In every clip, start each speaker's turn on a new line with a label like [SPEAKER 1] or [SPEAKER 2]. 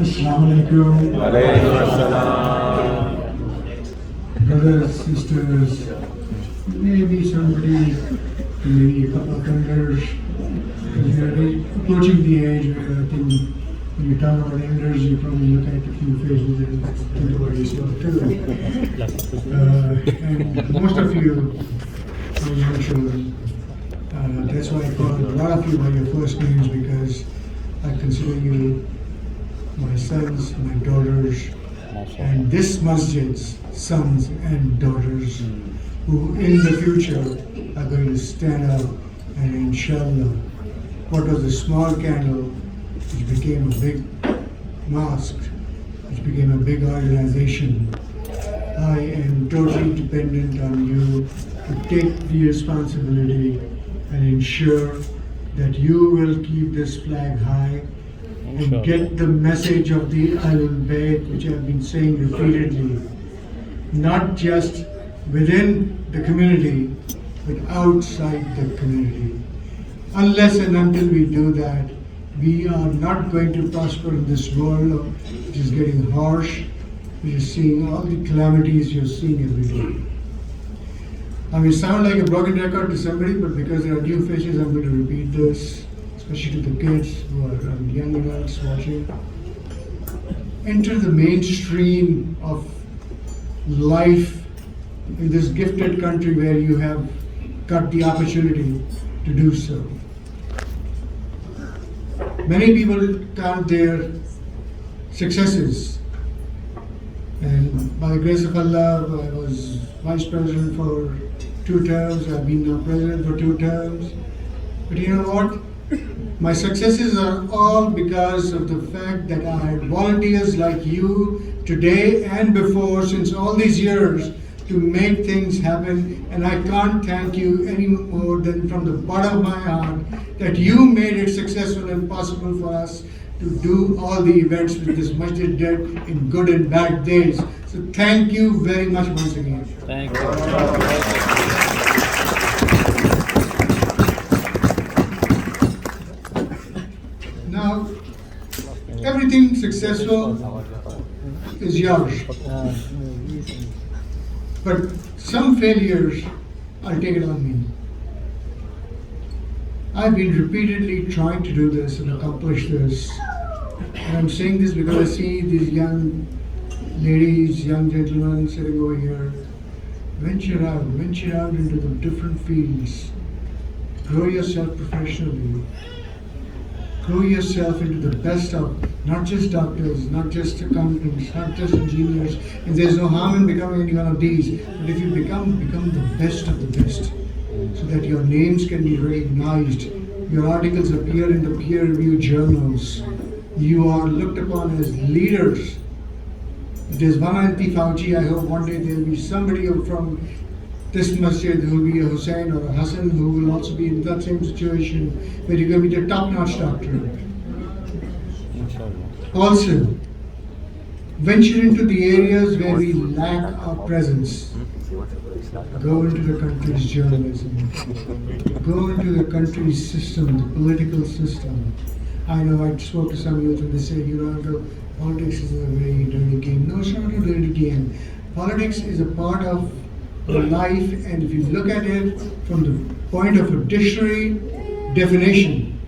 [SPEAKER 1] Assalamualaikum.
[SPEAKER 2] Alaikum.
[SPEAKER 1] Brothers, sisters, maybe somebody, maybe a couple of elders, because we are approaching the age where I think when you talk about elders, you probably look at a few faces and think about yourself too. And most of you, are young children. That's why I call a lot of you by your first names, because I consider you my sons, my daughters, and this masjid's sons and daughters who in the future are going to stand up and inshallah, what was a small candle which became a big mosque, which became a big organization. I am totally dependent on you to take the responsibility and ensure that you will keep this flag high and get the message of the Ahl-e-Bait, which I've been saying repeatedly, not just within the community, but outside the community. Unless and until we do that, we are not going to prosper in this world which is getting harsh, which is seeing all the calamities you're seeing every day. I may sound like a broken record to somebody, but because there are new faces, I'm going to repeat this, especially to the kids who are young adults watching. Enter the mainstream of life in this gifted country where you have got the opportunity to do so. Many people count their successes, and by the grace of Allah, I was vice president for 2 terms, I've been now president for 2 terms. But you know what? My successes are all because of the fact that I had volunteers like you today and before, since all these years, to make things happen. And I can't thank you any more than from the bottom of my heart that you made it successful and possible for us to do all the events with this masjid did in good and bad days. So thank you very much once again.
[SPEAKER 2] Thank you.
[SPEAKER 1] Now, everything successful is yours. But some failures, I'll take it on me. I've been repeatedly trying to do this and accomplish this. And I'm saying this because I see these young ladies, young gentlemen sitting over here. Venture out into the different fields. Grow yourself professionally. Grow yourself into the best of not just doctors, not just accountants, not just engineers. And there's no harm in becoming any one of these. But if you become the best of the best, so that your names can be recognized, your articles appear in the peer-reviewed journals, you are looked upon as leaders. There's one anti-Fauci. I hope one day there will be somebody from this masjid who will be a Hussein or a Hassan who will also be in that same situation where you're going to be the top-notch doctor. Also, venture into the areas where we lack our presence. Go into the country's journalism. Go into the country's system, the political system. I know I spoke to some youth and they said, you know, Uncle, politics is a very dirty game. No, it's not a dirty game. Politics is a part of life, and if you look at it from the point of a dictionary definition,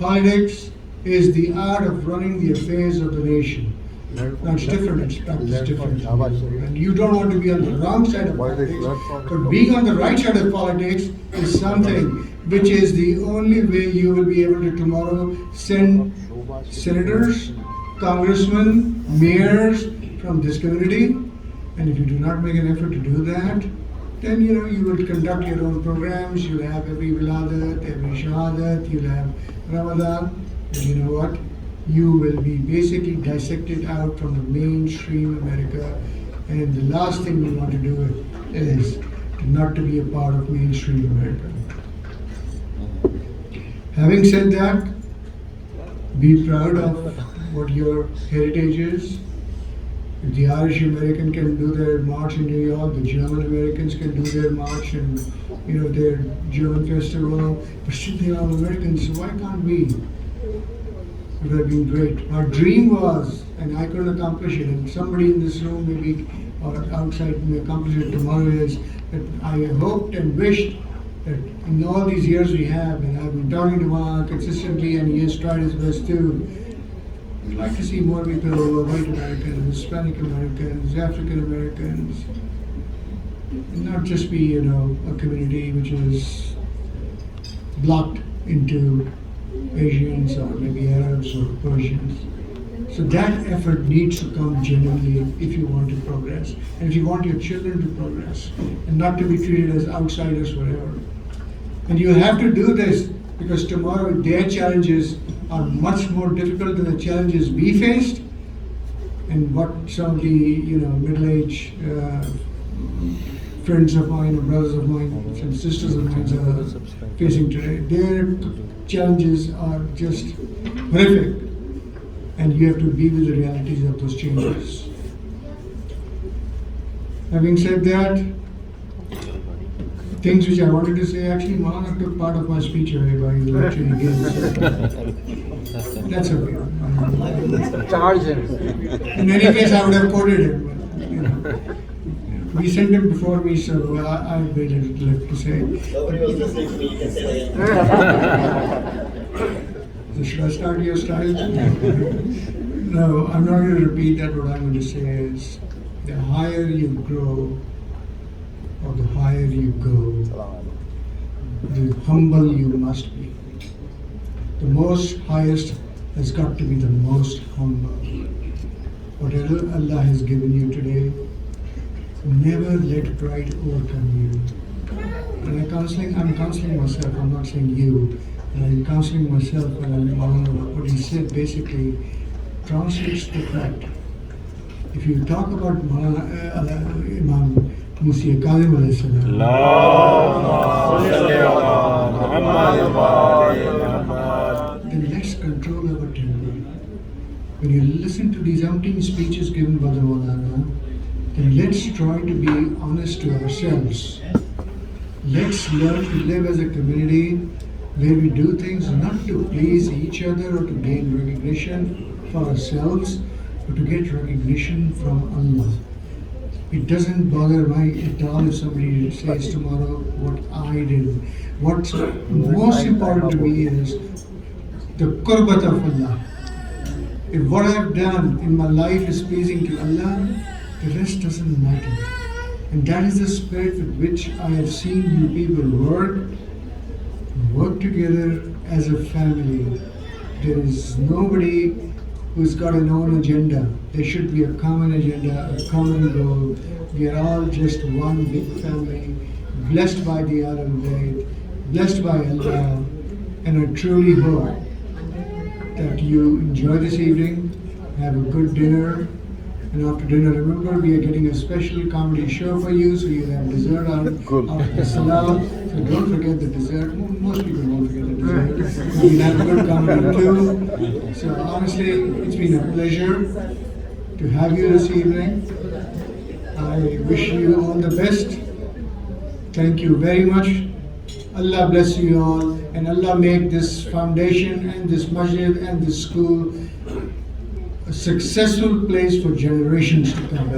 [SPEAKER 1] politics is the art of running the affairs of the nation. Now it's different, it's practiced differently. And you don't want to be on the wrong side of politics, but being on the right side of politics is something which is the only way you will be able to tomorrow send senators, congressmen, mayors from this community. And if you do not make an effort to do that, then you will conduct your own programs, you'll have every wiladat, every shahadat, you'll have Ramadan, and you know what? You will be basically dissected out from the mainstream America, and the last thing we want to do is not to be a part of mainstream America. Having said that, be proud of what your heritage is. If the Irish American can do their march in New York, the German Americans can do their march and their German festival, but still they are all Americans, so why can't we? It would have been great. Our dream was, and I couldn't accomplish it, and somebody in this room maybe or outside may accomplish it tomorrow, is that I hoped and wished that in all these years we have, and I've been talking to Mark consistently, and he has tried his best too. We'd like to see more people who are white Americans, Hispanic Americans, African Americans, and not just be, a community which is blocked into Asians or maybe Arabs or Persians. So that effort needs to come genuinely if you want to progress, and if you want your children to progress, and not to be treated as outsiders forever. And you have to do this because tomorrow their challenges are much more difficult than the challenges we faced, and what some of the middle-aged friends of mine, or brothers of mine, and sisters of mine are facing today. Their challenges are just horrific, and you have to be with the realities of those changes. Having said that, things which I wanted to say, actually Maulana took part of my speech away by lecturing again. So that's okay.
[SPEAKER 3] Charge him.
[SPEAKER 1] In any case, I would have quoted him. But, we sent him before me, so I have very little left to say.
[SPEAKER 4] Nobody was listening to me, you can say that.
[SPEAKER 1] So should I start your style? No, I'm not going to repeat that. What I'm going to say is, the higher you grow, or the higher you go, the humble you must be. The most highest has got to be the most humble. Whatever Allah has given you today, never let pride overcome you. And I'm counseling myself, I'm not saying you. And I'm counseling myself, and what he said basically translates the fact. If you talk about Imam Musi Kazim alayhi salam, then let's control our temper. When you listen to these umpteen speeches given by the Maulana, then let's try to be honest to ourselves. Let's learn to live as a community where we do things not to please each other or to gain recognition for ourselves, but to get recognition from Allah. It doesn't bother me at all if somebody says tomorrow what I did. What's most important to me is the qurbat of Allah. If what I've done in my life is pleasing to Allah, the rest doesn't matter. And that is the spirit with which I have seen you people work together as a family. There is nobody who's got an own agenda. There should be a common agenda, a common goal. We are all just one big family, blessed by the Ahl-e-Bait, blessed by Allah, and I truly hope that you enjoy this evening, have a good dinner, and after dinner, remember, we are getting a special comedy show for you, so you'll have dessert after Salah. So don't forget the dessert. Most people won't forget the dessert. We'll have a good comedy too. So honestly, it's been a pleasure to have you this evening. I wish you all the best. Thank you very much. Allah bless you all, and Allah make this foundation and this masjid and this school a successful place for generations to come.